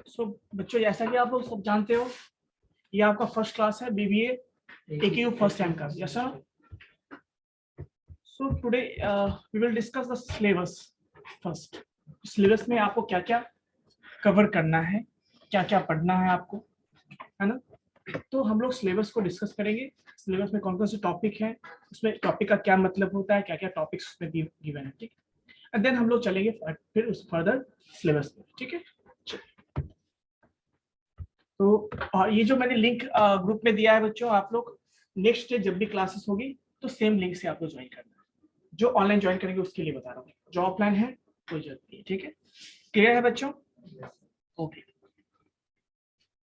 बच्चों जैसा कि आप लोग सब जानते हो, ये आपका फर्स्ट क्लास है बीबीए AKU फर्स्ट टाइम का। Yes sir. So today we will discuss the syllabus first. Syllabus में आपको क्या क्या कवर करना है, क्या क्या पढ़ना है आपको, है ना। तो हम लोग सिलेबस को डिस्कस करेंगे। सिलेबस में कौन कौन से टॉपिक हैं, उसमें टॉपिक का क्या मतलब होता है, क्या क्या टॉपिक्स उसमें गिवन है, ठीक है। एंड देन हम लोग चलेंगे फिर उस फर्दर सिलेबस में, ठीक है। तो ये जो मैंने लिंक ग्रुप में दिया है बच्चों, आप लोग नेक्स्ट डे जब भी क्लासेस होगी तो सेम लिंक से आप लोग ज्वाइन करना है। जो ऑनलाइन ज्वाइन करेंगे उसके लिए बता रहा हूँ, जो ऑफलाइन है कोई जरूरत नहीं है, ठीक है। क्लियर है बच्चों? Okay.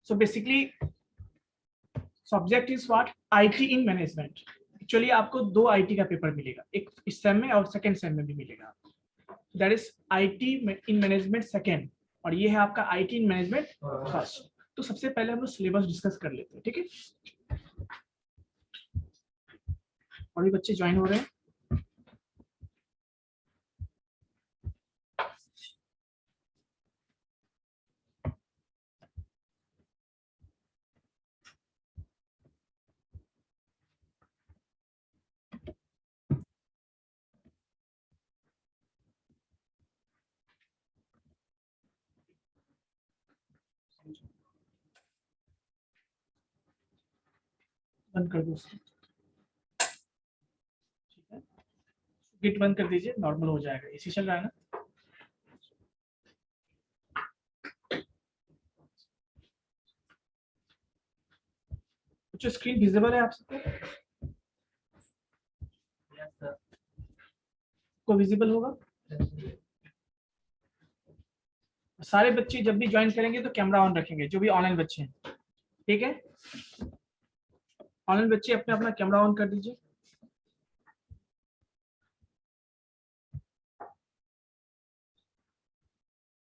So basically subject is what, IT in management. Actually आपको 2 IT का पेपर मिलेगा, एक इस सेम में और सेकंड सेम में भी मिलेगा। That is IT in management second, और ये है आपका IT इन मैनेजमेंट फर्स्ट। तो सबसे पहले हम लोग सिलेबस डिस्कस कर लेते हैं, ठीक है। और भी बच्चे ज्वाइन हो रहे हैं। बंद कर दो, ठीक है। गेट बंद कर दीजिए, नॉर्मल हो जाएगा। इसी चल रहा है ना। कुछ स्क्रीन विजिबल है आप सबको? को विजिबल होगा? सारे बच्चे जब भी ज्वाइन करेंगे तो कैमरा ऑन रखेंगे, जो भी ऑनलाइन बच्चे हैं, ठीक है। ऑनलाइन बच्चे अपने अपना कैमरा ऑन कर दीजिए।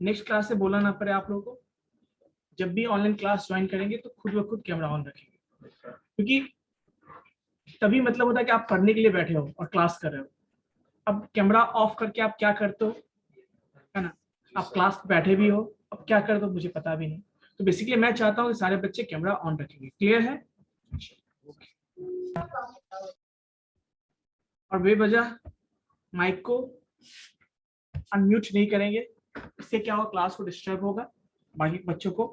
नेक्स्ट क्लास से बोलना ना पड़े आप लोगों को, जब भी ऑनलाइन क्लास ज्वाइन करेंगे तो खुद ब खुद कैमरा ऑन रखेंगे, क्योंकि तभी मतलब होता है कि आप पढ़ने के लिए बैठे हो और क्लास कर रहे हो। अब कैमरा ऑफ करके आप क्या करते हो, है ना। आप क्लास में बैठे भी हो, अब क्या करते हो मुझे पता भी नहीं। तो बेसिकली मैं चाहता हूँ कि सारे बच्चे कैमरा ऑन रखेंगे। क्लियर है? और बेवजह माइक को अनम्यूट नहीं करेंगे, इससे क्या होगा, क्लास को डिस्टर्ब होगा बाकी बच्चों को।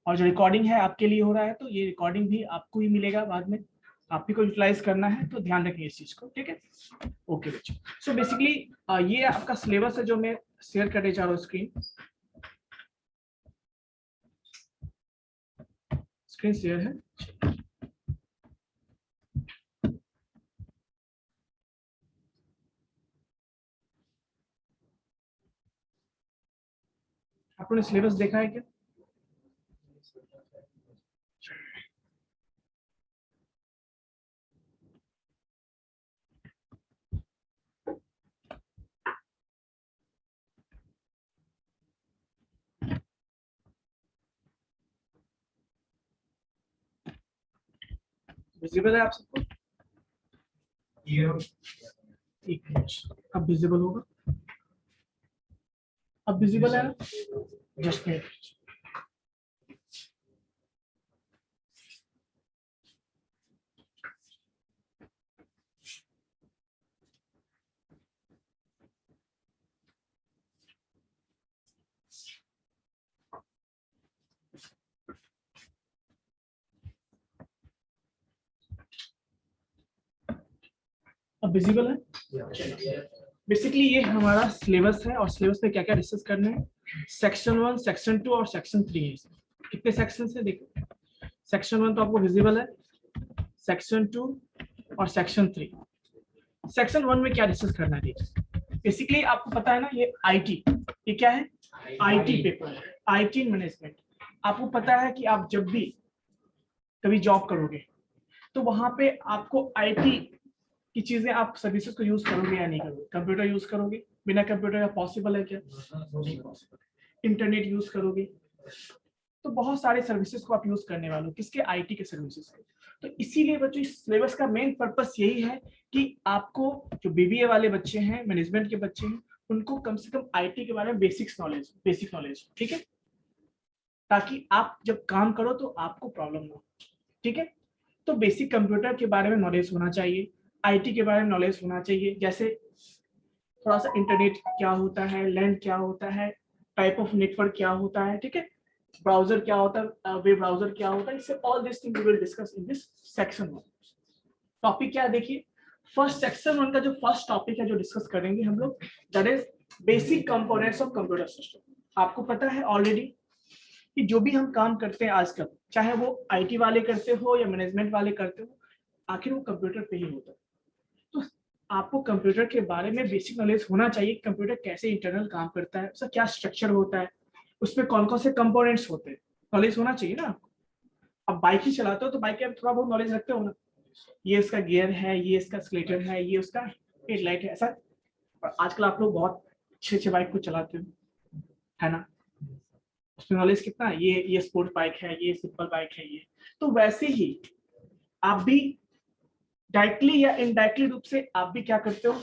और जो रिकॉर्डिंग है आपके लिए हो रहा है, तो ये रिकॉर्डिंग भी आपको ही मिलेगा बाद में, आप ही को यूटिलाइज करना है, तो ध्यान रखिए इस चीज को, ठीक है। ओके बच्चों। सो बेसिकली ये आपका सिलेबस है जो मैं शेयर करने जा रहा हूँ। स्क्रीन शेयर है। आपने सिलेबस देखा है क्या? विजिबल है आप सबको? एक मिनट, अब विजिबल होगा। अब विजिबल है ना? Just minute. अब विजिबल है। बेसिकली ये हमारा सिलेबस है, और सिलेबस में क्या क्या डिस्कस करना है। सेक्शन 1, सेक्शन 2 और सेक्शन 3 है। कितने सेक्शन है देखो। सेक्शन 1 तो आपको विजिबल है, सेक्शन 2 और सेक्शन 3। सेक्शन 1 में क्या डिस्कस करना है? बेसिकली आपको पता है ना, ये IT, ये क्या है? IT पेपर है, IT मैनेजमेंट। आपको पता है कि आप जब भी कभी जॉब करोगे तो वहां पे आपको IT की चीजें, आप सर्विसेज को यूज करोगे या नहीं करोगे। कंप्यूटर यूज करोगे, बिना कंप्यूटर का पॉसिबल है क्या? नहीं पॉसिबल। इंटरनेट यूज करोगे, तो बहुत सारे सर्विसेज को आप यूज करने वाले हो, किसके? IT के सर्विसेज के। तो इसीलिए बच्चों इस सिलेबस का मेन पर्पस यही है कि आपको, जो BBA वाले बच्चे हैं, मैनेजमेंट के बच्चे हैं, उनको कम से कम IT के बारे में बेसिक नॉलेज, ठीक है। ताकि आप जब काम करो तो आपको प्रॉब्लम ना हो। ठीक है, तो बेसिक कंप्यूटर के बारे में नॉलेज होना चाहिए, आईटी के बारे में नॉलेज होना चाहिए, जैसे थोड़ा सा इंटरनेट क्या होता है, लैंड क्या होता है, टाइप ऑफ नेटवर्क क्या होता है, ठीक है, ब्राउजर क्या होता है, वेब ब्राउजर क्या होता है, इससे all this thing we will discuss in this section 1। Topic क्या है देखिए, फर्स्ट सेक्शन 1 का जो फर्स्ट टॉपिक है जो डिस्कस करेंगे हम लोग, that is basic components of computer system. आपको पता है ऑलरेडी कि जो भी हम काम करते हैं आजकल, चाहे वो आईटी वाले करते हो या मैनेजमेंट वाले करते हो, आखिर वो कंप्यूटर पे ही होता है। तो आपको कंप्यूटर के बारे में बेसिक नॉलेज होना चाहिए, कंप्यूटर कैसे इंटरनल काम करता है, उसका क्या स्ट्रक्चर होता है, उसमें कौन कौन से कंपोनेंट्स होते हैं, नॉलेज होना चाहिए ना आपको। अब बाइक ही चलाते हो तो बाइक के थोड़ा बहुत नॉलेज रखते हो ना, ये इसका गियर है, ये इसका स्केलेटर है, ये उसका हेडलाइट है, ऐसा। और आजकल आप लोग बहुत अच्छे अच्छे बाइक को चलाते हो, है ना, उसमें नॉलेज कितना है, ये स्पोर्ट बाइक है, ये सिंपल बाइक है, ये। तो वैसे ही आप भी डायरेक्टली या इनडायरेक्टली रूप से आप भी क्या करते हो,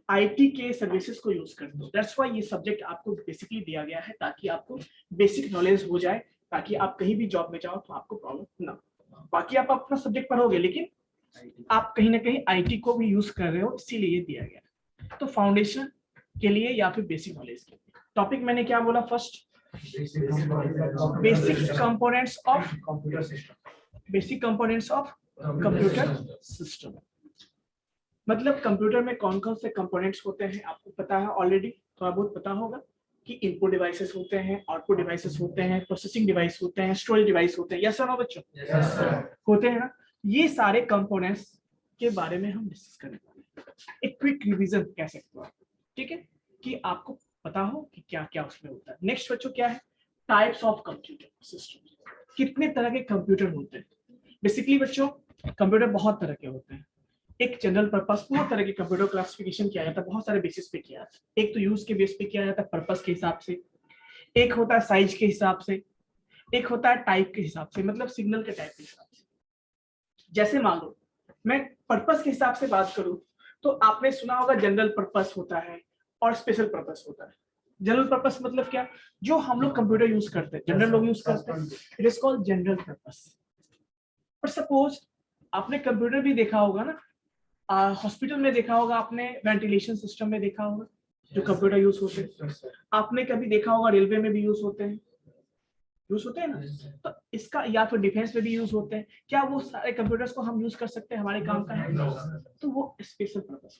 आईटी के सर्विसेज को यूज करते हो। दैट्स व्हाई ये सब्जेक्ट आपको बेसिकली दिया गया है, ताकि आपको बेसिक नॉलेज हो जाए, ताकि आप कहीं भी जॉब में जाओ तो आपको प्रॉब्लम ना हो। बाकी आप अपना सब्जेक्ट पढ़ोगे, लेकिन आप कहीं ना कहीं आईटी को भी यूज कर रहे हो, इसीलिए ये दिया गया है। तो फाउंडेशन के लिए या फिर बेसिक नॉलेज के लिए टॉपिक मैंने क्या बोला, first basic components of computer system, basic components of computer system. मतलब कंप्यूटर में कौन कौन से कंपोनेंट्स होते हैं आपको पता है ऑलरेडी, थोड़ा बहुत पता होगा कि इनपुट डिवाइसेस होते हैं, आउटपुट डिवाइसेस होते हैं, प्रोसेसिंग डिवाइस होते हैं, स्टोरेज डिवाइस होते हैं, यस सर बच्चों, होते हैं ना। ये सारे कंपोनेंट्स के बारे में हम डिस्कस करने वाले हैं, एक क्विक रिवीजन कह सकते हो आप, ठीक है, कि आपको पता हो कि क्या क्या उसमें होता है। नेक्स्ट बच्चों क्या है, टाइप्स ऑफ कंप्यूटर सिस्टम, कितने तरह के कंप्यूटर होते हैं। बेसिकली बच्चों कंप्यूटर बहुत तरह के होते हैं, एक जनरल पर्पस, बहुत तरह के कंप्यूटर क्लासिफिकेशन किया जाता है, बहुत सारे बेसिस पे किया जाता है। एक तो यूज के बेस पे किया जाता है, पर्पस के हिसाब से, एक होता है साइज के हिसाब से, एक होता है टाइप के हिसाब से, मतलब सिग्नल के टाइप के हिसाब से। जैसे मान लो मैं पर्पस के हिसाब से बात करूं तो आपने सुना होगा जनरल पर्पस होता है और स्पेशल पर्पस होता है। जनरल पर्पस मतलब क्या, जो हम लोग कंप्यूटर यूज करते हैं, जनरल लोग यूज करते हैं, it is called general purpose. पर सपोज आपने कंप्यूटर भी देखा होगा ना, हॉस्पिटल में देखा होगा आपने, वेंटिलेशन सिस्टम में देखा होगा जो कंप्यूटर यूज होते हैं, आपने कभी देखा होगा रेलवे में भी यूज होते हैं, ना। तो इसका या फिर डिफेंस में भी यूज होते हैं, क्या वो सारे कंप्यूटर्स को हम यूज कर सकते हैं, हमारे काम का है? तो वो स्पेशल पर्पस,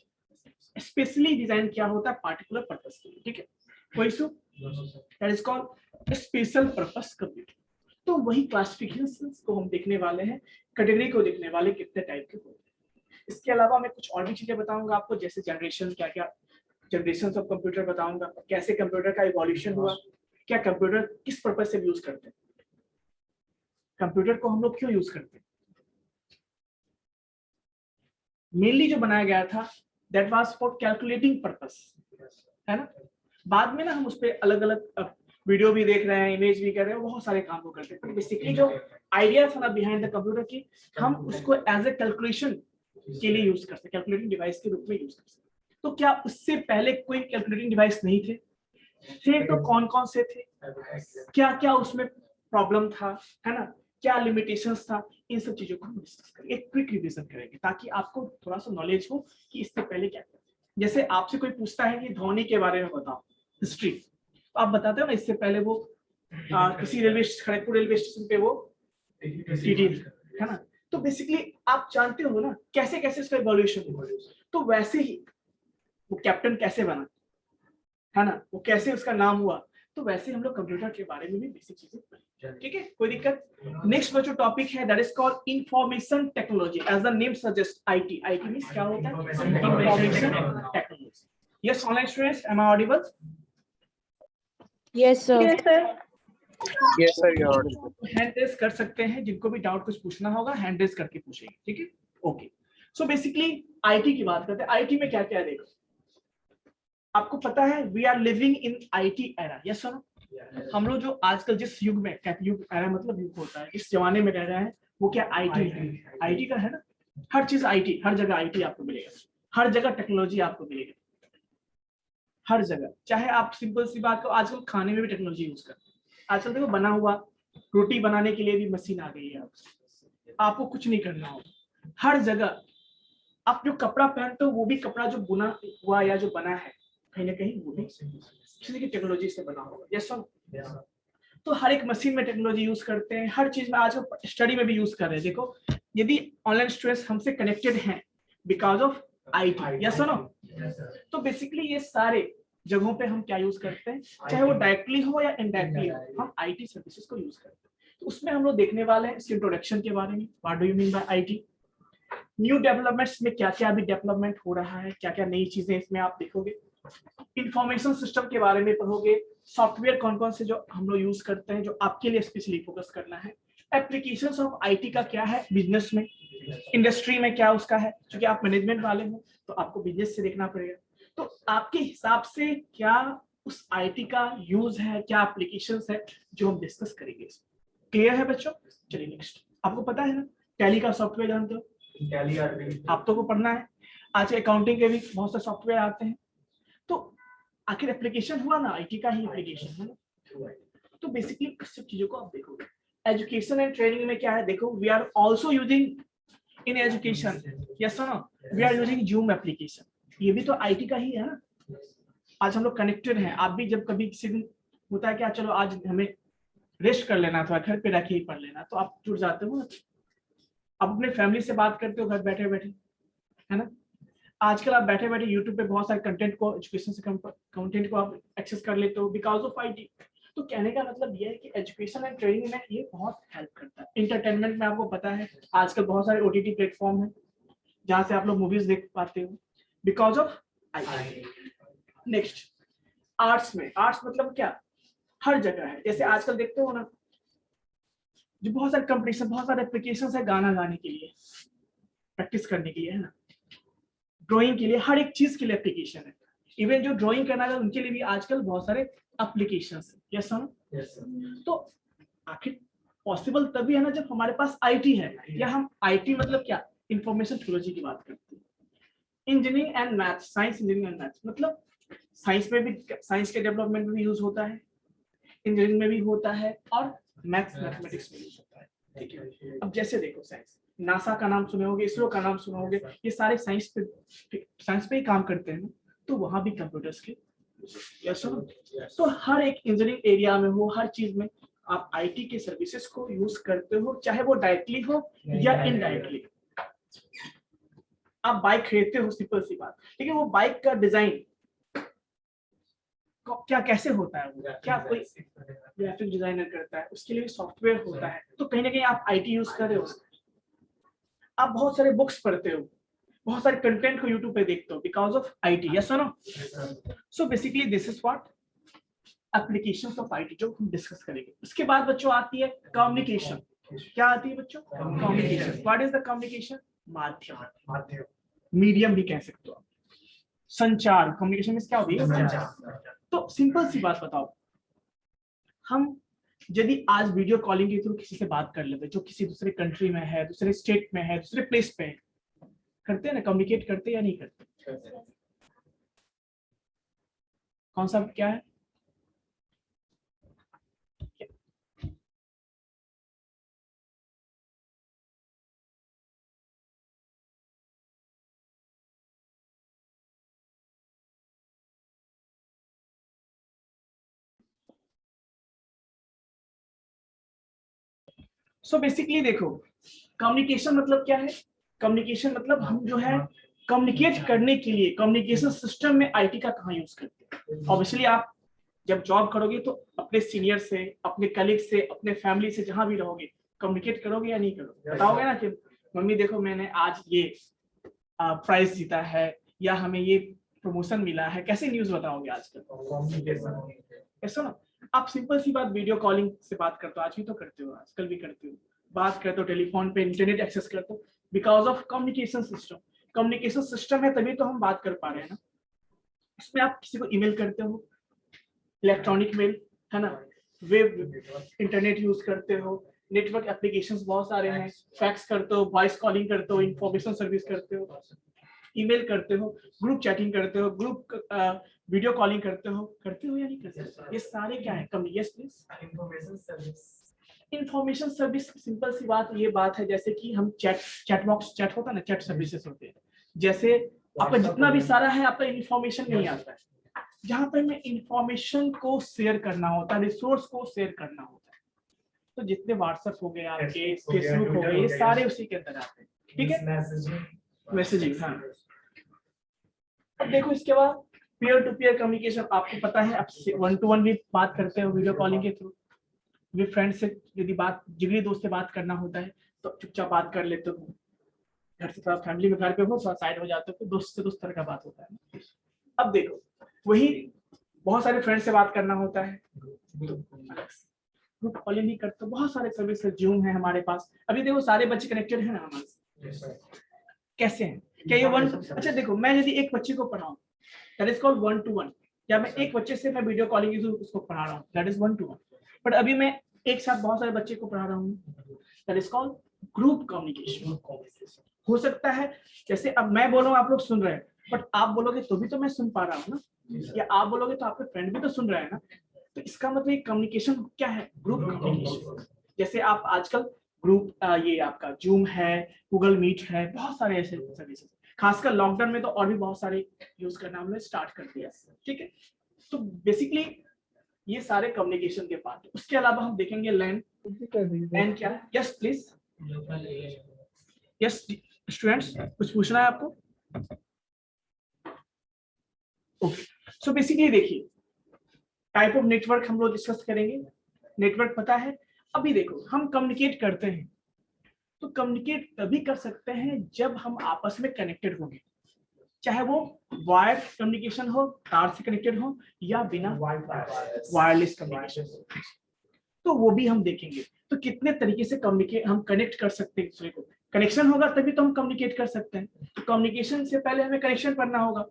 स्पेशली डिजाइन किया होता है पार्टिकुलर पर्पस के लिए, ठीक है, कोई issue, that is called special purpose computer. तो वही क्लासिफिकेशन को हम देखने वाले हैं, कैटेगरी को देखने वाले कितने टाइप के होते हैं। इसके अलावा मैं कुछ और भी चीजें बताऊंगा आपको, जैसे जनरेशन, क्या क्या जनरेशन ऑफ कंप्यूटर बताऊंगा, कैसे कंप्यूटर का इवोल्यूशन हुआ, क्या कंप्यूटर किस पर्पज से यूज करते हैं, कंप्यूटर को हम लोग क्यों यूज करते हैं, मेनली जो बनाया गया था that was for calculating purpose, है ना। बाद में ना हम उस पर अलग अलग वीडियो भी देख रहे हैं, इमेज भी कर रहे हैं, बहुत सारे काम को करते हैं। बेसिकली जो आइडिया था ना बिहाइंड द कंप्यूटर की, हम उसको एज ए कैलकुलेशन के लिए यूज करते हैं, कैलकुलेटिंग डिवाइस के रूप में यूज करते हैं। तो क्या उससे पहले कोई कैलकुलेटिंग डिवाइस नहीं थे? तो कौन कौन से थे, क्या क्या उसमें प्रॉब्लम था, है ना, क्या लिमिटेशंस था, इन सब चीजों को हम डिस्कस करेंगे, एक क्विक रिवीजन करेंगे, ताकि आपको थोड़ा सा नॉलेज हो कि इससे पहले क्या था। जैसे आपसे कोई पूछता है कि धोनी के बारे में बताओ हिस्ट्री, तो आप बताते हो ना इससे पहले वो किसी खड़गपुर रेलवे स्टेशन पे वो टीटी, है ना। तो बेसिकली आप जानते हो ना कैसे कैसे इसका इवोल्यूशन हुआ, तो वैसे ही वो कैप्टन कैसे बना, है ना, वो कैसे उसका नाम हुआ, तो वैसे हम लोग कंप्यूटर के बारे में भी बेसिक चीजें पढ़ेंगे, ठीक है, कोई दिक्कत। नेक्स्ट जो टॉपिक है that is called information technology, as the name suggest IT, IT means क्या होता है, information technology. Yes online students, am I audible? Yes sir. Yes, sir, you're audible. Hand raise कर सकते हैं, जिनको भी डाउट कुछ पूछना होगा हैंड रेज करके पूछेंगे, ठीक है, ओके। सो बेसिकली आईटी की बात करते हैं, आईटी में क्या क्या है देखो, आपको पता है we are living in IT era, yes sir. हम लोग जो आजकल जिस युग में, युग एरा मतलब युग होता है, इस जमाने में रह रहे हैं, वो क्या आईटी है, आईटी का है ना, हर चीज आईटी, हर जगह आईटी आपको मिलेगा, हर जगह टेक्नोलॉजी आपको मिलेगा, हर जगह। चाहे आप सिंपल सी बात को, आजकल खाने में भी टेक्नोलॉजी यूज करते हैं, आजकल देखो बना हुआ रोटी बनाने के लिए भी मशीन आ गई है, आपको कुछ नहीं करना होगा। हर जगह आप जो कपड़ा पहनते हो वो भी कपड़ा जो बुना हुआ या जो बना है कहीं ना कहीं वो भी किसी की टेक्नोलॉजी से बना होगा। Yes sir. तो हर एक मशीन में टेक्नोलॉजी यूज करते हैं, हर चीज में आज स्टडी में भी यूज कर रहे हैं। देखो यदि ऑनलाइन स्टूडेंट्स हमसे कनेक्टेड हैं because of IT, yes no. तो बेसिकली ये सारे जगहों पे हम क्या यूज करते हैं, चाहे वो डायरेक्टली हो या इनडायरेक्टली हो, हम आईटी सर्विसेज को यूज करते हैं। तो उसमें हम लोग देखने वाले हैं इसके इंट्रोडक्शन के बारे में, what do you mean by IT, new developments में क्या क्या अभी डेवलपमेंट हो रहा है, क्या क्या नई चीजें इसमें आप देखोगे, इंफॉर्मेशन सिस्टम के बारे में पढ़ोगे, सॉफ्टवेयर कौन कौन से जो हम लोग यूज करते हैं जो आपके लिए स्पेशली फोकस करना है, एप्लीकेशंस ऑफ आईटी का क्या है बिजनेस में, इंडस्ट्री में क्या उसका है, क्योंकि आप मैनेजमेंट वाले हो तो आपको बिजनेस से देखना पड़ेगा। तो आपके हिसाब से क्या उस आईटी का यूज है, क्या एप्लीकेशंस है जो हम डिस्कस करेंगे। क्लियर है बच्चों? चलिए नेक्स्ट, आपको पता है ना टैली का सॉफ्टवेयर जानते हो, आप तो को पढ़ना है। आज अकाउंटिंग के भी बहुत से सॉफ्टवेयर आते हैं, तो आखिर एप्लीकेशन हुआ ना, आईटी का ही एप्लीकेशन है ना। तो बेसिकली इस सब चीजों को आप देखोगे। एजुकेशन एंड ट्रेनिंग में क्या है, देखो we are also using in education, yes no, we are using Zoom application, ये भी तो आईटी का ही है ना। आज हम लोग कनेक्टेड हैं, आप भी जब कभी किसी दिन होता है क्या, चलो आज हमें रेस्ट कर लेना था, घर पे रख के ही पढ़ लेना, तो आप जुड़ जाते हो, आप अपने फैमिली से बात करते हो घर बैठे बैठे, है ना। आजकल आप बैठे बैठे यूट्यूब पे बहुत सारे कंटेंट को, एजुकेशन से कंटेंट को आप एक्सेस कर लेते हो बिकॉज ऑफ आईटी। तो कहने का मतलब ये है कि एजुकेशन एंड ट्रेनिंग में ये बहुत हेल्प करता है। इंटरटेनमेंट में आपको पता है आजकल बहुत सारे ओटीटी प्लेटफॉर्म है जहां से आप लोग मूवीज देख पाते हो because of IT. Next, arts में, आर्ट्स मतलब क्या, हर जगह है। जैसे आजकल देखते हो ना जो बहुत सारे कंपटीशन, बहुत सारे एप्लीकेशन है गाना गाने के लिए, प्रैक्टिस करने के लिए, है ना, ड्राइंग के लिए, हर एक चीज के लिए एप्लीकेशन है। इवन जो ड्राइंग करना है उनके लिए भी आजकल बहुत सारे एप्लीकेशन है। Yes sir. तो आखिर पॉसिबल तभी है ना जब हमारे पास आईटी है, या हम आईटी मतलब क्या, इंफॉर्मेशन टेक्नोलॉजी की बात करते हैं। Engineering and math, science engineering and math मतलब साइंस में भी, साइंस के डेवलपमेंट में भी यूज होता है, इंजीनियरिंग में भी होता है, और मैथमेटिक्स में यूज होता है। ठीक है, अब जैसे देखो साइंस, नासा का नाम सुने होगे, इसरो का नाम सुने होगे, ये सारे साइंस पे ही काम करते हैं, तो वहां भी कंप्यूटर्स के। Yes sir. तो हर एक इंजीनियरिंग एरिया में हो, हर चीज में आप आईटी के सर्विसेज को यूज करते हो, चाहे वो डायरेक्टली हो या इनडायरेक्टली। आप बाइक खरीदते हो, सिंपल सी बात, लेकिन वो बाइक का डिजाइन क्या कैसे होता है, वो क्या कोई ग्राफिक डिजाइनर करता है, उसके लिए सॉफ्टवेयर होता है। तो कहीं ना कहीं आप आईटी यूज कर रहे हो। आप बहुत सारे बुक्स पढ़ते हो, बहुत सारे कंटेंट को यूट्यूब पे देखते हो बिकॉज ऑफ आईटी। यस और no. So basically this is what applications of IT जो हम डिस्कस करेंगे। उसके बाद बच्चों आती है कम्युनिकेशन। क्या आती है बच्चों? Communication. What is the communication? माध्यम, मीडियम भी कह सकते हो आप, संचार। कम्युनिकेशन में क्या होती है? संचार। तो सिंपल सी बात बताओ, हम यदि आज वीडियो कॉलिंग के थ्रू किसी से बात कर लेते जो किसी दूसरे कंट्री में है, दूसरे स्टेट में है, दूसरे प्लेस पे है, करते हैं ना, कम्युनिकेट करते या नहीं करते? कौन सा क्या है? सो बेसिकली देखो, कम्युनिकेशन मतलब क्या है? कम्युनिकेशन मतलब हम जो है कम्युनिकेट करने के लिए कम्युनिकेशन सिस्टम में आईटी का कहाँ यूज करते हैं। ऑब्वियसली आप जब जॉब करोगे तो अपने सीनियर से, अपने कलीग से, अपने फैमिली से, जहां भी रहोगे, कम्युनिकेट करोगे या नहीं करोगे? बताओगे ना कि मम्मी देखो मैंने आज ये प्राइज जीता है, या हमें ये प्रमोशन मिला है। कैसे न्यूज बताओगे आजकल? ऐसा ना, आप सिंपल सी बात, वीडियो कॉलिंग से बात करते हो, आज भी तो करते हो, आजकल भी करते हो, बात करते हो टेलीफोन पे, इंटरनेट एक्सेस करते हो because of communication system. Communication system है तभी तो हम बात कर पा रहे हैं ना। इसमें आप किसी को ईमेल करते हो, इलेक्ट्रॉनिक मेल, है ना, वेब इंटरनेट यूज करते हो, नेटवर्क एप्लीकेशंस बहुत सारे हैं, फैक्स करते हो, वॉइस कॉलिंग करते हो, इंफॉर्मेशन सर्विस करते हो, ईमेल करते हो, ग्रुप चैटिंग करते हो, ग्रुप वीडियो कॉलिंग करते हो या नहीं करते हो? ये सारे क्या है? Come, yes please. Information service, information service simple सी बात ये बात है, जैसे कि हम चैट बॉक्स, चैट होता है ना, चैट सर्विसेज होते हैं, जैसे आपका जितना भी सारा है आपका इंफॉर्मेशन नहीं आता है, जहां पर हमें इंफॉर्मेशन को शेयर करना होता है, रिसोर्स को शेयर करना होता है, तो जितने व्हाट्सएप हो गए आपके, फेसबुक हो गए, ये सारे उसी के अंदर आते हैं, ठीक है, मैसेजिंग। हाँ, अब देखो इसके बाद पीयर टू पीयर कम्युनिकेशन, आपको पता है आप 1-to-1 भी बात करते हो वीडियो कॉलिंग के थ्रू, विद फ्रेंड से यदि बात, जिगरी दोस्त से बात करना होता है तो चुपचाप बात कर लेते हो, घर से थोड़ा फैमिली में घर पे हो थोड़ा साइड हो जाते हो, तो दोस्त से दोस्त तरह का बात होता है। अब देखो वही बहुत सारे फ्रेंड से बात करना होता है, ग्रुप कॉलिंग नहीं करते, बहुत सारे सर्विस है, जूम है हमारे पास, अभी देखो सारे बच्चे कनेक्टेड है ना हमारे, कैसे हैं, क्या ये वन, अच्छा देखो मैं यदि एक बच्चे को पढ़ाऊं दैट इज कॉल्ड 1-to-1, या मैं एक बच्चे से मैं वीडियो कॉलिंग के थ्रू उसको पढ़ा रहा हूं दैट इज 1-to-1, बट अभी मैं एक साथ बहुत सारे बच्चे को पढ़ा रहा हूं that is called group communication. हो सकता है जैसे अब मैं बोल रहा हूं आप लोग सुन रहे हैं, बट आप बोलोगे तो भी तो मैं सुन पा रहा हूं ना, या आप बोलोगे तो आपके फ्रेंड भी तो सुन रहे हैं ना, तो इसका मतलब ये कम्युनिकेशन क्या है, ग्रुप कम्युनिकेशन। जैसे आप आजकल ग्रुप ये आपका जूम है, गूगल मीट है, बहुत सारे ऐसे सर्विसेज, खासकर लॉकडाउन में तो और भी बहुत सारे यूज करना हमने स्टार्ट कर दिया, ठीक है। तो बेसिकली ये सारे कम्युनिकेशन के पार्ट, उसके अलावा हम देखेंगे लैन। लैन क्या है? यस प्लीज, यस स्टूडेंट्स कुछ पूछना है आपको? ओके, सो बेसिकली देखिए टाइप ऑफ नेटवर्क हम लोग डिस्कस करेंगे। नेटवर्क पता है, अभी देखो हम कम्युनिकेट करते हैं तो कम्युनिकेट तभी कर सकते हैं जब हम आपस में कनेक्टेड होंगे, चाहे वो वायर कम्युनिकेशन हो, तार से कनेक्टेड हो, या बिना वायरलेस कम्युनिकेशन हो, तो वो भी हम देखेंगे। तो कितने तरीके से कम्युनिकेट हम कनेक्ट कर सकते हैं दूसरे को, कनेक्शन होगा तभी तो हम कम्युनिकेट कर सकते हैं। तो कम्युनिकेशन से पहले हमें कनेक्शन करना होगा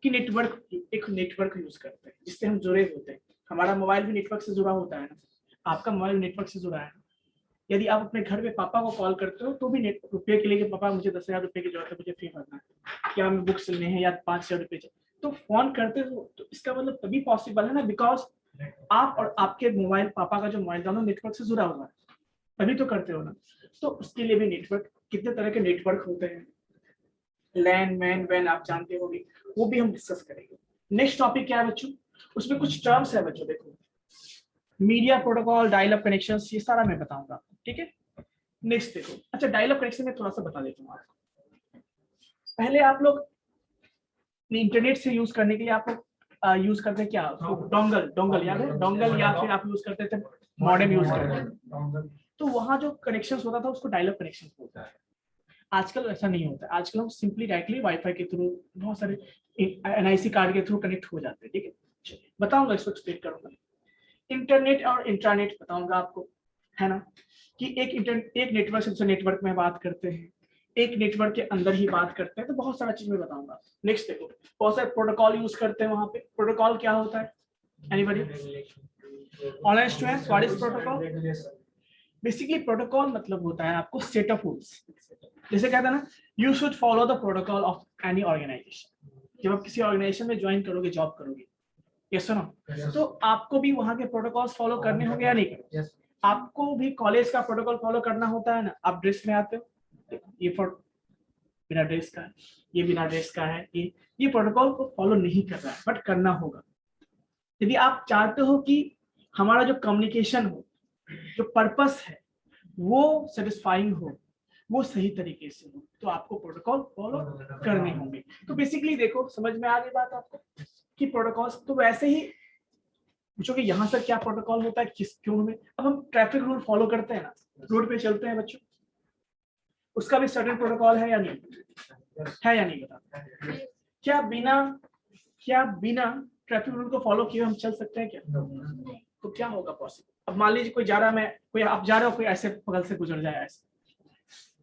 कि नेटवर्क, एक नेटवर्क यूज करते हैं जिससे हम जुड़े होते हैं। हमारा मोबाइल भी नेटवर्क से जुड़ा होता है ना, आपका मोबाइल नेटवर्क से जुड़ा है। यदि आप अपने घर में पापा को कॉल करते हो तो भी रुपये के लिए कि पापा मुझे 10,000 रुपये की जरूरत है, मुझे फी भरना है, क्या हमें बुक्स लेने हैं या 5,000 रुपये चाहिए, तो फोन करते हो, तो इसका मतलब तभी पॉसिबल है ना, बिकॉज आप और आपके मोबाइल, पापा का जो मोबाइल दोनों नेटवर्क से जुड़ा हुआ है, तभी तो करते हो ना। तो उसके लिए भी नेटवर्क, कितने तरह के नेटवर्क होते हैं, लैन मैन वैन आप जानते होंगे, वो भी हम डिस्कस करेंगे। नेक्स्ट टॉपिक क्या है बच्चों, उसमें कुछ टर्म्स है बच्चों, देखो media protocol, dial up connections, ये सारा मैं बताऊंगा आपको, ठीक है। नेक्स्ट देखो, अच्छा डायल अप कनेक्शन में थोड़ा सा बता देता हूँ आपको। पहले आप लोग इंटरनेट से यूज करने के लिए आप लोग यूज करते हैं क्या, डोंगल याद है, डोंगल, या फिर आप यूज करते थे मॉडेम यूज करते थे, तो वहां जो कनेक्शन होता था उसको डायल अप कनेक्शन होता है। आजकल ऐसा नहीं होता, आजकल हम सिंपली डायरेक्टली वाईफाई के थ्रू, बहुत सारे एनआईसी कार्ड के थ्रू कनेक्ट हो जाते हैं, ठीक है। बताऊंगा, इसको एक्सप्लेन करूंगा। इंटरनेट और इंट्रानेट बताऊंगा आपको, है ना, कि एक नेटवर्क से दूसरे नेटवर्क में बात करते हैं, एक नेटवर्क के अंदर ही बात करते हैं, तो बहुत सारा चीज मैं बताऊंगा। नेक्स्ट देखो, बहुत सारे प्रोटोकॉल यूज करते हैं वहां पे। प्रोटोकॉल क्या होता है, anybody? Online students, what is protocol? Basically protocol मतलब होता है आपको सेट ऑफ रूल्स, जैसे कहता है ना, you should follow the protocol of any organisation. जब आप किसी ऑर्गेनाइजेशन में ज्वाइन करोगे, जॉब करोगे, ये सुनो, तो आपको भी वहां के प्रोटोकॉल्स फॉलो करने होंगे या नहीं? आपको भी कॉलेज का प्रोटोकॉल फॉलो करना होता है ना। आप ड्रेस में आते हो, ये फॉर बिना ड्रेस का है, ये बिना ड्रेस का है, ये प्रोटोकॉल को फॉलो नहीं कर रहा है, बट करना होगा। यदि आप चाहते हो कि हमारा जो कम्युनिकेशन हो, जो पर्पस है वो सेटिस्फाइंग हो, वो सही तरीके से हो, तो आपको प्रोटोकॉल फॉलो करने होंगे। तो बेसिकली देखो, समझ में आ गई बात आपको कि प्रोटोकॉल्स, तो वैसे ही पूछोगे यहाँ से क्या प्रोटोकॉल होता है, किस क्यों में। अब हम ट्रैफिक रूल फॉलो करते हैं ना, रोड पे चलते हैं बच्चों, उसका भी सर्टेन प्रोटोकॉल है या नहीं, है या नहीं बता? क्या बिना ट्रैफिक रूल को फॉलो किए हम चल सकते हैं क्या? तो क्या होगा पॉसिबल? अब मान लीजिए कोई जा रहा, मैं कोई, आप जा रहे हो, कोई ऐसे बगल से गुजर जाए, ऐसे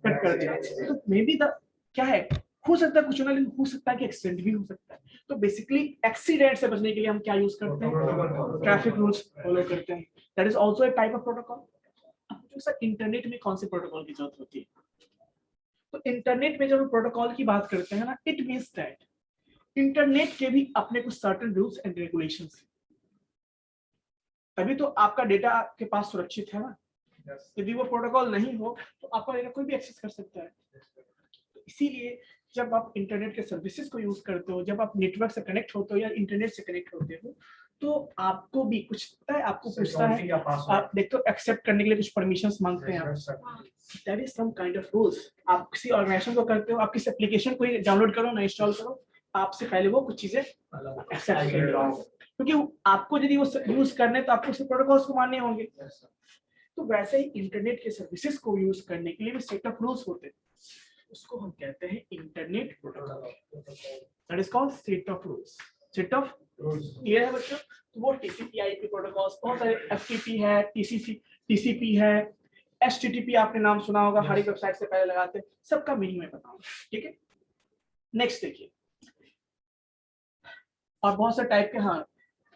कट कर दिया, तो मे बी द क्या है, हो सकता है कुछ ना, लेकिन हो सकता है कि एक्सीडेंट भी हो सकता है। तो बेसिकली एक्सीडेंट से बचने के लिए हम क्या यूज करते हैं, ट्रैफिक रूल्स फॉलो करते हैं। That is also a type of protocol. अब जो सर इंटरनेट में कौन से प्रोटोकॉल की जरूरत होती है, तो इंटरनेट में जब हम प्रोटोकॉल की बात करते हैं ना, इट मींस दैट इंटरनेट के भी अपने कुछ सर्टेन रूल्स एंड रेगुलेशंस हैं, तभी तो आपका डेटा आपके पास सुरक्षित है ना। यदि वो प्रोटोकॉल नहीं हो तो आपका कोई भी एक्सेस कर सकता है। तो इसीलिए जब आप इंटरनेट के सर्विसेज को यूज करते हो, जब आप नेटवर्क से कनेक्ट होते हो या इंटरनेट से कनेक्ट होते हो, तो आपको भी कुछ पता है, आपको पूछता है, आप देखो एक्सेप्ट करने के लिए कुछ परमिशंस मांगते हैं, that is some kind of rules. आप किसी ऑर्गेनाइजेशन को करते हो, आप किसी एप्लीकेशन को डाउनलोड करो ना इंस्टॉल करो, आपसे पहले वो कुछ चीजें एक्सेप्ट करेगा, क्योंकि आपको यदि वो यूज करने तो आपको उसके प्रोटोकॉल्स को मानने होंगे। तो वैसे ही इंटरनेट के सर्विसेज को यूज करने के लिए भी सेट ऑफ रूल्स होते हैं, उसको हम कहते हैं internet protocol, that is called set of rules. Set of clear है बच्चों? तो वो टीसीपी/आईपी प्रोटोकॉल्स, बहुत सारे एफटीपी है, टीसीपी है, एचटीटीपी आपने नाम सुना होगा, हर एक वेबसाइट से पहले लगाते हैं, सबका मीनिंग मैं बताऊंगा, ठीक है। नेक्स्ट देखिए, और बहुत सारे टाइप के, हाँ,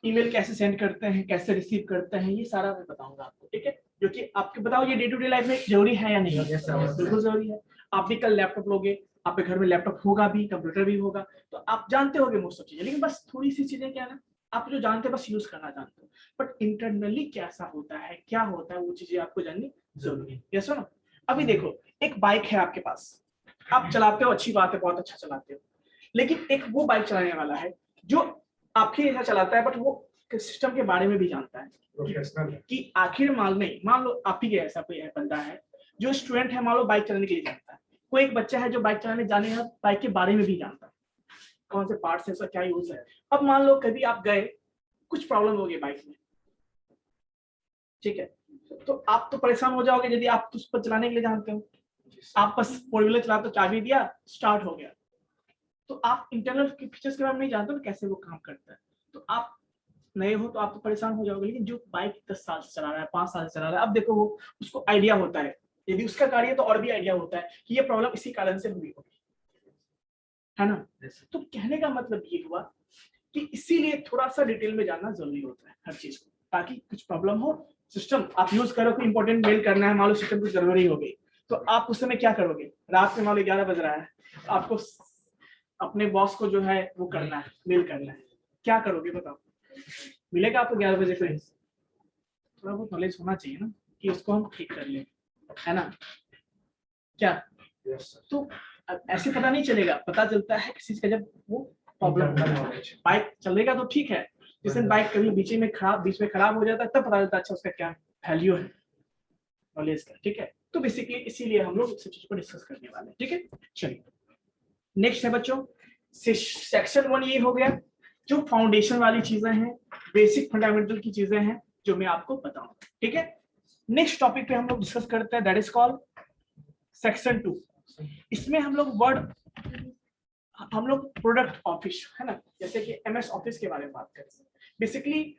ईमेल कैसे सेंड करते हैं, कैसे रिसीव करते हैं, ये सारा मैं बताऊंगा आपको, ठीक है। जो कि आपके बताओ ये डे टू डे लाइफ में जरूरी है या नहीं? बिल्कुल जरूरी है। आप भी कल लैपटॉप लोगे, आपके घर में लैपटॉप होगा भी, कंप्यूटर भी होगा, तो आप जानते होगे मोस्ट ऑफ चीजें, लेकिन बस थोड़ी सी चीजें क्या ना, आप जो जानते हैं बस यूज करना जानते हो, बट इंटरनली कैसा होता है, क्या होता है, वो चीजें आपको जाननी जरूरी है। यस ना? अभी देखो, एक बाइक है आपके पास, आप चलाते हो, अच्छी बात है, बहुत अच्छा चलाते हो, लेकिन एक वो बाइक चलाने वाला है जो आपके यहाँ चलाता है, बट वो सिस्टम के बारे में भी जानता है कि आखिर मान लो आप ही के ऐसा कोई बंदा है जो स्टूडेंट है, मान लो बाइक चलाने के लिए जानता है, कोई एक बच्चा है जो बाइक चलाने जाने है, बाइक के बारे में भी जानता है, कौन से पार्ट्स है, उसका क्या यूज है। अब मान लो कभी आप गए, कुछ प्रॉब्लम हो गई बाइक में, ठीक है, तो आप तो परेशान हो जाओगे यदि आप उस पर चलाने के लिए जानते हो, आप बस 4 व्हीलर चलाते हो, चाबी दिया, स्टार्ट हो गया, तो आप इंटरनल फीचर्स के बारे में नहीं जानते हो कैसे वो काम करता है, तो आप नए हो तो आप तो परेशान हो जाओगे। लेकिन जो बाइक 10 साल से चला रहा है, 5 साल से चला रहा है, अब देखो वो उसको आइडिया होता है, यदि उसका कार्य है तो और भी आइडिया होता है कि ये प्रॉब्लम इसी कारण से हुई होगी, है ना। तो कहने का मतलब ये हुआ कि इसीलिए थोड़ा सा डिटेल में जानना जरूरी होता है हर चीज को, ताकि कुछ प्रॉब्लम हो, सिस्टम आप यूज करो, कोई इंपॉर्टेंट मेल करना है, मान लो सिस्टम कुछ जरूरी हो गई, तो आप उस समय क्या करोगे, रात में मान लो 11 बज रहा है, आपको अपने बॉस को जो है वो करना है, मेल करना है, क्या करोगे बताओ? मिलेगा आपको 11 बजे कोई? थोड़ा बहुत नॉलेज होना चाहिए ना कि उसको हम ठीक कर लें, है ना क्या? तो ऐसे पता नहीं चलेगा, पता चलता है किसी चीज का जब वो प्रॉब्लम, बाइक चलेगा तो ठीक है, जिस दिन बाइक कभी बीच में खराब हो जाता है तब पता चलता है अच्छा उसका क्या वैल्यू है नॉलेज का, ठीक है। तो बेसिकली इसीलिए हम लोग इस चीज को डिस्कस करने वाले हैं, ठीक है। चलिए नेक्स्ट है बच्चों, सेक्शन 1 ये हो गया, जो फाउंडेशन वाली चीजें हैं, बेसिक फंडामेंटल की चीजें हैं जो मैं आपको बताऊंगा, ठीक है। नेक्स्ट टॉपिक पे हम लोग डिस्कस करते हैं, दैट इज कॉल्ड सेक्शन 2। इसमें हम लोग प्रोडक्ट ऑफिस, है ना, जैसे कि एमएस ऑफिस के बारे में बात करते हैं। बेसिकली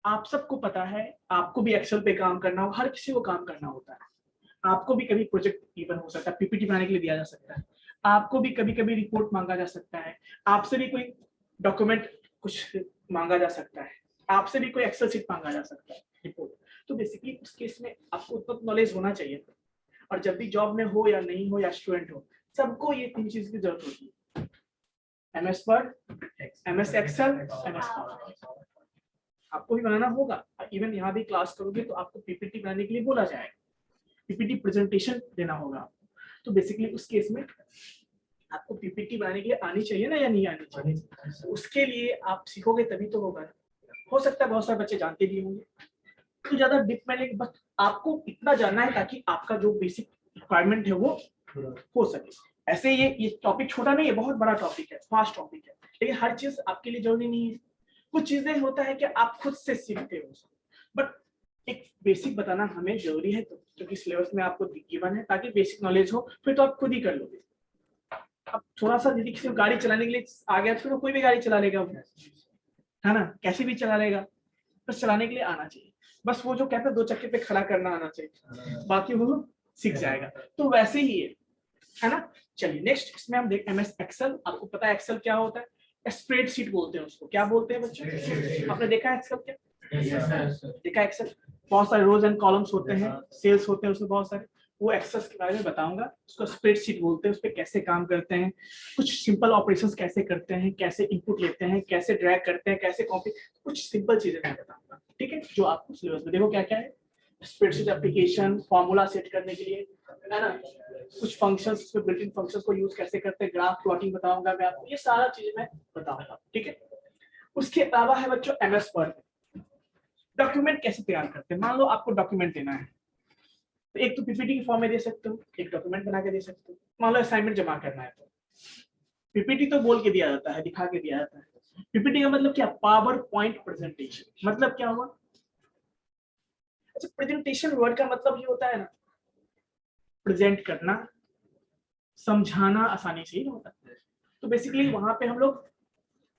आप सबको पता है, आपको भी एक्सेल पे काम करना हो, हर किसी को काम करना होता है, आपको भी कभी प्रोजेक्ट इवन हो सकता है, पीपीटी बनाने के लिए दिया जा सकता है, आपको भी कभी कभी रिपोर्ट मांगा जा सकता है, आपसे भी कोई डॉक्यूमेंट कुछ मांगा जा सकता है, आपसे भी कोई एक्सेल शीट मांगा जा सकता है, रिपोर्ट। तो बेसिकली उस केस में आपको उतना नॉलेज होना चाहिए, और जब भी जॉब में हो या नहीं हो या स्टूडेंट हो, सबको ये 3 चीज की जरूरत होती है, MS Word, MS Excel, MS power. आपको भी बनाना होगा, इवन यहाँ भी क्लास करोगे तो आपको पीपीटी बनाने के लिए बोला जाएगा, पीपीटी प्रेजेंटेशन देना होगा आपको। तो बेसिकली उस केस में आपको पीपीटी बनाने के लिए आनी चाहिए ना या नहीं आनी चाहिए? तो उसके लिए आप सीखोगे तभी तो होगा। हो सकता है बहुत सारे बच्चे जानते भी होंगे, तो ज्यादा डीप में नहीं, बस आपको इतना जानना है ताकि आपका जो बेसिक रिक्वायरमेंट है वो हो सके। ऐसे ये टॉपिक छोटा नहीं है, बहुत बड़ा टॉपिक है, फास्ट टॉपिक है, लेकिन हर चीज आपके लिए जरूरी नहीं है। कुछ चीजें होता है कि आप खुद से सीखते हो, बट एक बेसिक बताना हमें जरूरी है, तो क्योंकि सिलेबस में आपको गिवन है, ताकि बेसिक नॉलेज हो, फिर तो आप खुद ही कर लोगे। अब थोड़ा सा यदि किसी को गाड़ी चलाने के लिए आ गया तो कोई भी गाड़ी चला लेगा, है ना, कैसे भी चला लेगा, बस चलाने के लिए आना चाहिए, बस वो जो कहते हैं 2 चक्के पे खड़ा करना आना चाहिए, बाकी वो सीख जाएगा। तो वैसे ही है ना। चलिए नेक्स्ट, इसमें हम देख एमएस एक्सेल। आपको पता है एक्सेल क्या होता है? स्प्रेडशीट बोलते हैं उसको, क्या बोलते हैं बच्चों? आपने देखा है एक्सेल क्या? देखा एक्सेल, बहुत सारे रोज एंड कॉलम्स होते हैं, सेल्स होते हैं उसमें बहुत सारे, वो एक्सेल के बारे में बताऊंगा। उसको स्प्रेडशीट बोलते हैं, उस पर कैसे काम करते हैं, कुछ सिंपल ऑपरेशंस कैसे करते हैं, कैसे इनपुट लेते हैं, कैसे ड्रैग करते हैं, कैसे कॉपी, कुछ सिंपल चीजें मैं बताऊंगा, ठीक है, जो आपको सिलेबस में देखो क्या क्या है। स्प्रेडशीट एप्लीकेशन, फॉर्मूला सेट करने के लिए, है ना, कुछ फंक्शंस, इसमें बिल्ट इन फंक्शंस को यूज कैसे करते हैं, ग्राफ प्लॉटिंग बताऊंगा मैं आपको, ये सारा चीजें मैं बताऊंगा, ठीक है। उसके अलावा है बच्चों MS वर्ड, डॉक्यूमेंट कैसे तैयार करते हैं। मान लो आपको डॉक्यूमेंट देना है, तो एक तो PPT की फॉर्म में दे सकते हो, एक डॉक्यूमेंट बना के दे सकते हो। मान लो असाइनमेंट जमा करना है तो PPT तो बोल के दिया जाता है, दिखा के दिया जाता है। PPT का मतलब क्या, पावर पॉइंट प्रेजेंटेशन, मतलब क्या हुआ। अच्छा, प्रेजेंटेशन वर्ड का मतलब ये होता है ना, प्रेजेंट करना, समझाना आसानी से ही होता है। तो बेसिकली वहां पे हम लोग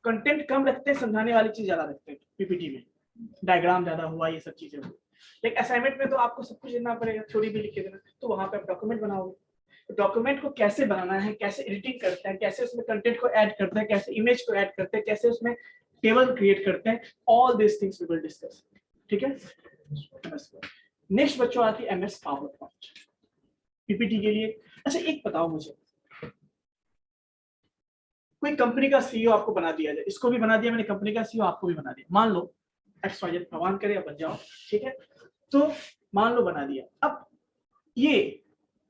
कंटेंट कम रखते हैं, समझाने वाली चीज ज्यादा रखते हैं PPT में, डायग्राम ज्यादा हुआ, ये सब चीजें हुई। लेकिन असाइनमेंट में तो आपको सब कुछ देना पड़ेगा, थ्योरी भी लिख के देना, तो वहां पे आप डॉक्यूमेंट बनाओगे। तो डॉक्यूमेंट को कैसे बनाना है, कैसे एडिटिंग करते हैं, कैसे उसमें कंटेंट को ऐड करते हैं, कैसे इमेज को ऐड करते हैं, कैसे उसमें टेबल क्रिएट करते हैं, all this things we will discuss, ठीक है। नेक्स्ट बच्चों आती है MS पावर पॉइंट PPT के लिए। अच्छा एक बताओ मुझे, कोई कंपनी का CEO आपको बना दिया जाए, इसको भी बना दिया मैंने कंपनी का CEO, आपको भी बना दिया, मान लो XYZ, भगवान करे बन जाओ, ठीक है। तो मान लो बना दिया,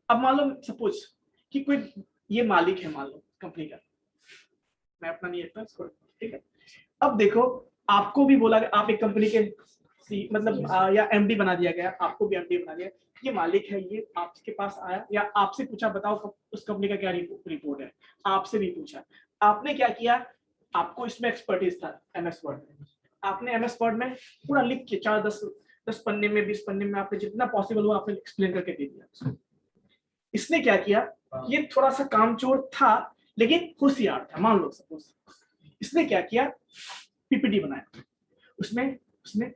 अब मान लो सपोज कि कोई ये मालिक है, मान लो कंपनी का, मैं अपना नहीं रखता इसको, ठीक है। अब देखो आपको भी बोला आप एक कंपनी के मतलब या MD बना दिया गया, आपको भी MD बना दिया, ये मालिक है, ये आपके पास आया या आपसे पूछा बताओ उस कंपनी का क्या रिपोर्ट है, आपसे भी पूछा, आपने क्या किया, आपको इसमें एक्सपर्टीज था MS वर्ड में, आपने MS वर्ड में पूरा लिख के 4-10 पन्ने में 20 पन्ने में आपने जितना पॉसिबल हुआ आपने एक्सप्लेन करके दे दिया। इसने क्या किया, ये थोड़ा सा कामचोर था लेकिन होशियार था, मान लो सपोज, इसने क्या किया, PPT बनाया, उसमें उसने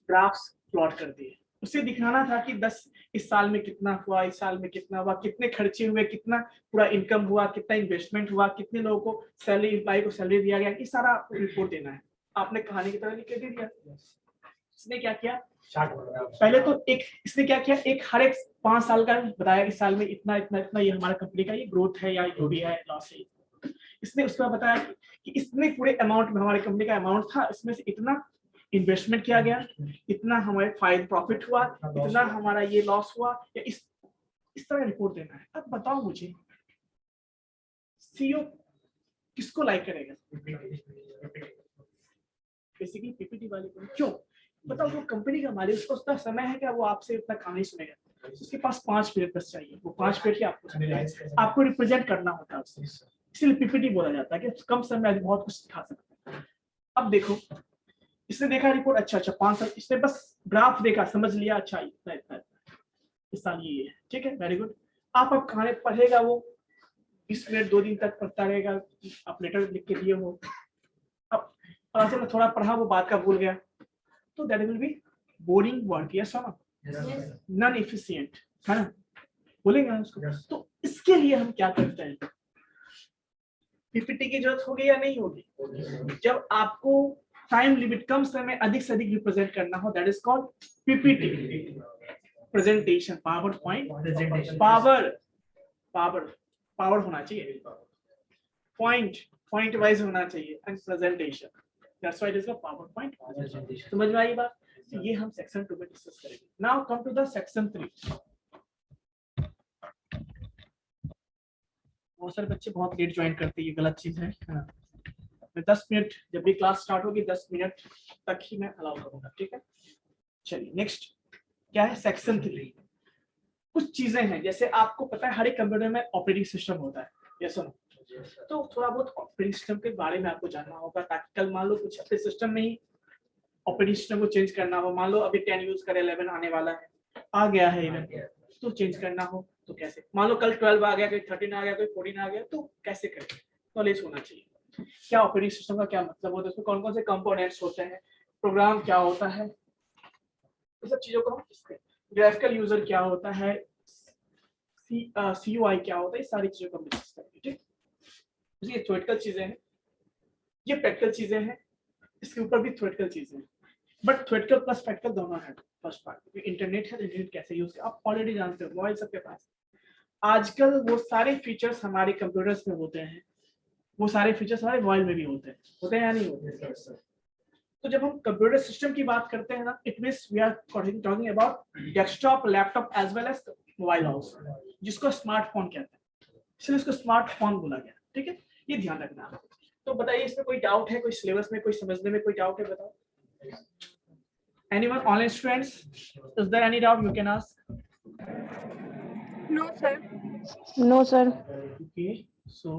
ग्राफ्स प्लॉट कर दिए, उसे दिखाना था कि 10 इस साल में कितना हुआ, इस साल में कितना हुआ, कितने खर्चे हुए, कितना पूरा इनकम हुआ, कितना इन्वेस्टमेंट हुआ, कितने लोगों को सैलरी, एम्प्लॉय को सैलरी दिया गया, ये सारा रिपोर्ट देना है। आपने कहानी की तरह लिख के दे दिया। इसने क्या किया, पहले तो एक इसने क्या किया, एक हर एक 5 साल का बताया, इस साल में इतना इतना इतना ये हमारा कंपनी का ये ग्रोथ है या जो भी है लॉस है। इसने उसके बाद बताया कि इतने पूरे अमाउंट में हमारी कंपनी का अमाउंट था, इसमें से इतना इन्वेस्टमेंट किया गया, इतना हमारे फायदा प्रॉफिट हुआ, इतना हमारा ये लॉस हुआ, या इस तरह रिपोर्ट देना है। अब बताओ मुझे CEO किसको लाइक करेगा, बेसिकली PPT वाले को। क्यों बताओ, वो कंपनी का मालिक, उसको उतना समय है क्या वो आपसे उतना काम नहीं सुनेगा, उसके पास 5 मिनट बस चाहिए, वो 5 मिनट ही आपको सुनेगा, आपको रिप्रेजेंट करना होता है उससे, इसलिए PPT बोला जाता है कि कम समय में बहुत कुछ सिखा सकते हैं। अब देखो इसने देखा रिपोर्ट, अच्छा 5 साल, इसने बस ग्राफ देखा, समझ लिया, अच्छा इतना इतना इस साल ये है, ठीक है, वेरी गुड। आप अब कहानी पढ़ेगा वो 20 मिनट 2 दिन तक पढ़ता रहेगा, आप लेटर लिख के दिए हो, अब चलो थोड़ा पढ़ा वो बात का भूल गया, तो that will be boring work, yes और नॉन एफिशिएंट, है ना, बोलेंगे उसको। तो इसके लिए हम क्या करते हैं, PPT की जरूरत होगी या नहीं होगी, जब आपको टाइम लिमिट कम समय अधिक से अधिक रिप्रेजेंट करना हो, that is called PPT, presentation, power point, power होना चाहिए, पॉइंट वाइज होना चाहिए, and presentation, that's why it is a power point. समझ में आई बात, तो ये हम सेक्शन 2 में डिस्कस करेंगे। Now come to the section 3। बहुत सारे बच्चे बहुत लेट ज्वाइन करते हैं, ये गलत चीज है ना। मैं 10 मिनट, जब भी क्लास स्टार्ट होगी 10 मिनट तक ही मैं अलाउ करूंगा, ठीक है। चलिए नेक्स्ट क्या है, सेक्शन 3। कुछ चीजें हैं, जैसे आपको पता है हर एक कंप्यूटर में ऑपरेटिंग सिस्टम होता है, यस और नो, तो थोड़ा बहुत ऑपरेटिंग सिस्टम के बारे में आपको जानना होगा, ताकि कल मान लो कुछ अपने सिस्टम में ही ऑपरेटिंग सिस्टम को चेंज करना हो, मान लो अभी 10 यूज करे, 11 आने वाला है, आ गया है 11, तो चेंज करना हो तो कैसे, मान लो कल 12 आ गया, कोई 13 आ गया, कोई 14 आ गया, तो कैसे करें, नॉलेज होना चाहिए। क्या ऑपरेटिंग सिस्टम का क्या मतलब होता है, उसमें कौन कौन से कंपोनेंट्स होते हैं, प्रोग्राम क्या होता है, ये सब चीजों को हम, ग्राफिकल यूजर क्या होता है, CUI क्या होता है, ये सारी चीजों को हम डिस्कस करेंगे, ठीक। ये थ्योरेटिकल चीजें हैं, ये प्रैक्टिकल चीजें हैं, इसके ऊपर भी थ्योरेटिकल चीजें हैं, बट थ्योरेटिकल प्लस प्रैक्टिकल दोनों है। फर्स्ट पार्ट इंटरनेट है, इंटरनेट कैसे यूज कर, आप ऑलरेडी जानते हो, मोबाइल सबके पास आजकल वो सारे फीचर्स हमारे कंप्यूटर्स में होते हैं, वो सारे फीचर्स हमारे मोबाइल में भी होते हैं या नहीं होते। तो जब हम कंप्यूटर सिस्टम की बात करते हैं ना, it means we are talking about desktop, laptop as well as mobile also, जिसको स्मार्टफोन कहते हैं, इसलिए इसको स्मार्टफोन बोला गया। ठीक है, ये ध्यान रखना है। तो बताइए, इसमें कोई डाउट है, कोई सिलेबस में कोई समझने में कोई डाउट है, बताओ। Anyone, online students, is there any doubt you can ask? No, sir. No, sir. Okay, so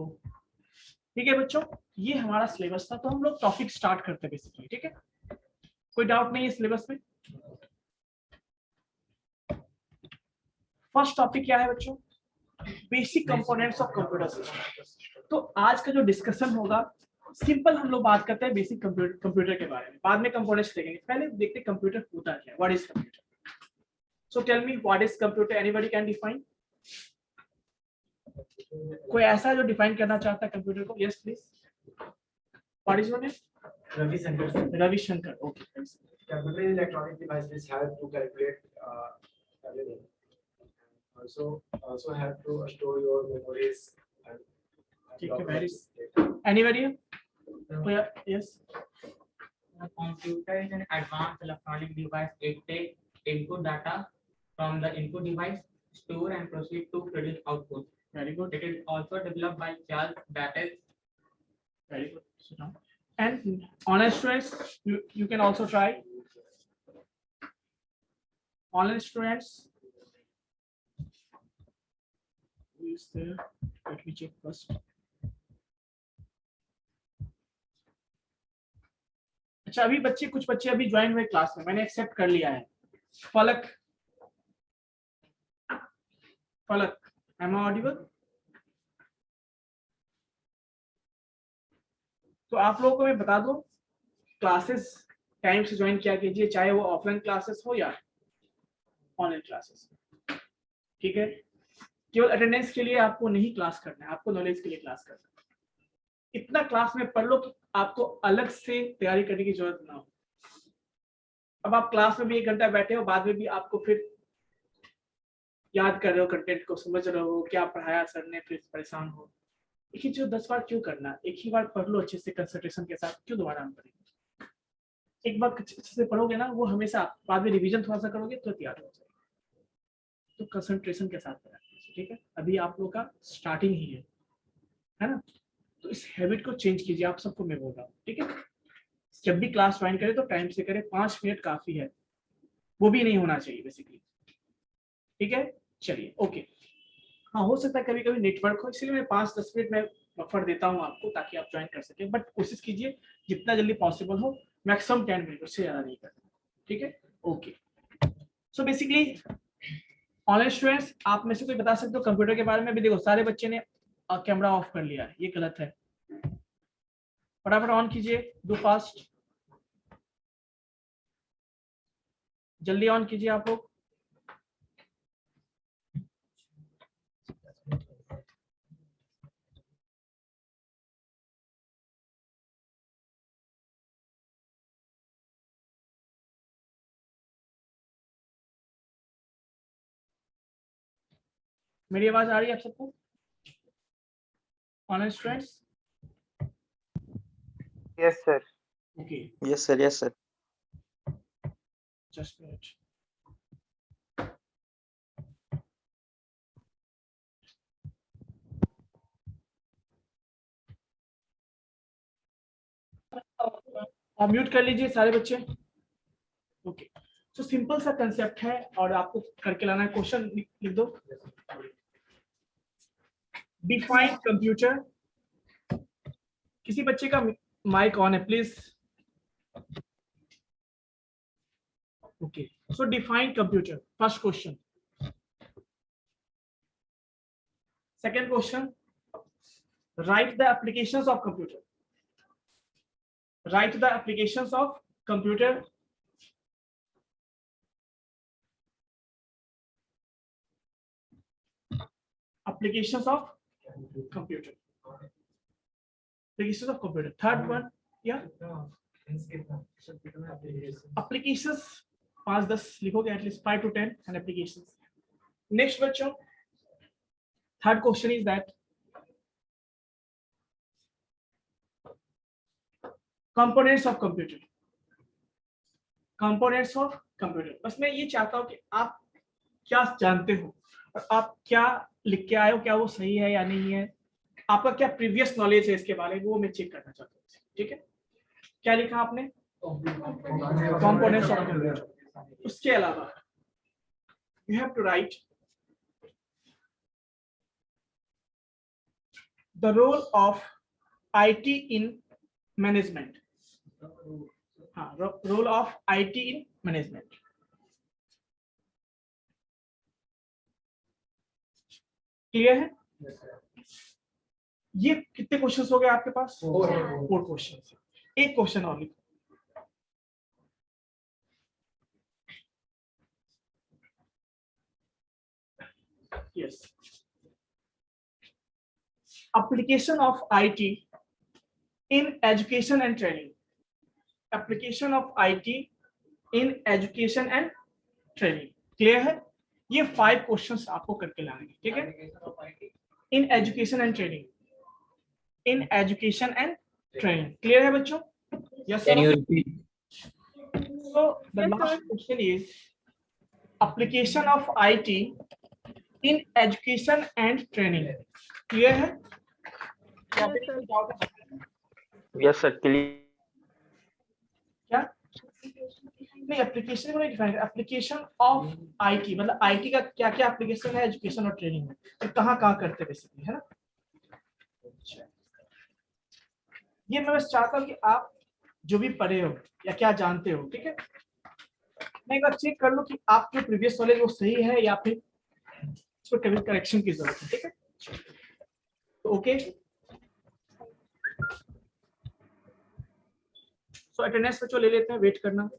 ठीक है बच्चों, ये हमारा सिलेबस था। तो हम लोग टॉपिक स्टार्ट करते हैं बेसिकली। ठीक है, कोई डाउट नहीं है सिलेबस में। फर्स्ट टॉपिक क्या है बच्चों? Basic components of computer system. तो आज का जो डिस्कशन होगा, सिंपल हम लोग बात करते हैं बेसिक कंप्यूटर के बारे में, बाद में कंपोनेंट्स देखेंगे। पहले देखते हैं कंप्यूटर होता क्या है, what is computer. So tell me what is computer, anybody can define? कोई ऐसा जो डिफाइन करना चाहता है कंप्यूटर को? Yes please. What is your name? Ravishankar. Okay, Computer is electronic device which help to calculate everything. Also help to store your memories. ठीक है, very. Anybody? Yes. A computer is an advanced electronic device. It takes input data from the input device, store and proceed to produce output. Very good. It is also developed by Charles Babbage. Very good. Sit down. And online students, you can also try. Online students, who is there? Let me check first. अच्छा, अभी बच्चे, कुछ बच्चे अभी join हुए class में, मैंने accept कर लिया है। फलक, am I audible? तो आप लोगों को मैं बता दूं, क्लासेस टाइम से ज्वाइन किया कीजिए, चाहे वो ऑफलाइन क्लासेस हो या ऑनलाइन क्लासेस। ठीक है, केवल अटेंडेंस के लिए आपको नहीं क्लास करना है, आपको नॉलेज के लिए क्लास करना है। इतना क्लास में पढ़ लो कि आपको अलग से तैयारी करने की जरूरत ना हो। अब आप क्लास में भी 1 घंटा बैठे हो, बाद में भी आपको फिर याद कर रहे हो, कंटेंट को समझ रहे हो, क्या पढ़ाया सर ने, फिर परेशान हो। एक ही चीज 10 बार क्यों करना? एक ही बार पढ़ लो अच्छे से, कंसंट्रेशन के साथ, क्यों दोबारा हम पढ़ेंगे? एक बार अच्छे से पढ़ोगे ना, वो हमेशा बाद में रिवीजन थोड़ा सा करोगे तो याद हो जाएगा। तो कंसंट्रेशन के साथ पढ़ा, ठीक है। अभी आप लोगों का स्टार्टिंग ही है ना, तो इस हैबिट को चेंज कीजिए, आप सबको मैं बोल रहा हूँ। ठीक है, जब भी क्लास ज्वाइन करें तो टाइम से करें, 5 मिनट काफी है, वो भी नहीं होना चाहिए बेसिकली। ठीक है, चलिए ओके। हाँ, हो सकता है कभी कभी नेटवर्क हो, इसलिए मैं 5-10 मिनट में बफर देता हूँ आपको, ताकि आप ज्वाइन कर सकें। बट कोशिश कीजिए जितना जल्दी पॉसिबल हो, मैक्सिमम 10 मिनट, उससे ज्यादा नहीं करना। ठीक है, okay. So basically online students, आप में से कोई बता सकते हो कंप्यूटर के बारे में? अभी देखो सारे बच्चे ने कैमरा ऑफ कर लिया है, ये गलत है। फटाफट ऑन कीजिए, डू फास्ट, जल्दी ऑन कीजिए आप लोग। मेरी आवाज आ रही है आप सबको? Online students? Yes, sir. Okay, Yes, sir. Yes, sir. Just minute. आप म्यूट कर लीजिए सारे बच्चे। ओके, तो सिंपल सा कंसेप्ट है और आपको करके लाना है। क्वेश्चन लिख दो। Define computer. किसी बच्चे का माइक ऑन है please? Okay, so define computer, first question. Second question, right the applications of computer. Write the applications of computer. Applications of computer. Applications of computer. Third one, yeah. Applications 5-10 लिखोगे, at least 5 to 10 and applications. Next बच्चों, third question is that components of computer. Components of computer. बस मैं ये चाहता हूँ कि आप क्या जानते हो और आप क्या लिख के आए हो, क्या वो सही है या नहीं है, आपका क्या प्रीवियस नॉलेज है इसके बारे में, वो मैं चेक करना चाहता हूँ। ठीक है, क्या लिखा आपने? Components of computer. उसके अलावा you have to write the role of IT in management. हाँ, role of IT in management. Clear है? ये कितने क्वेश्चंस हो गए आपके पास? 4 क्वेश्चंस। एक क्वेश्चन और लिखो। Yes, application of IT in education and training. Application of IT in education and training. Clear है? ये 5 क्वेश्चंस आपको करके लाने हैं, ठीक है? In education and training. In education and training. Clear है बच्चों? Yes sir. Can you repeat? So the Yes, last sir. question is application of IT in education and training. Clear है? क्या Yes, sir. Yes, sir. Clear. क्या नहीं, application को नहीं define, application of IT मतलब IT का क्या क्या एप्लीकेशन है एजुकेशन और ट्रेनिंग में, तो कहाँ कहाँ करते बेसिकली, है ना? ये मैं बस चाहता हूँ कि आप जो भी पढ़े हो या क्या जानते हो, ठीक है, मैं एक बार चेक कर लूँ कि आपके प्रीवियस नॉलेज वो सही है या फिर उस पर कभी करेक्शन की जरूरत है। ठीक है, तो ओके, सो अटेंडेंस बच्चों ले लेते हैं, वेट करना।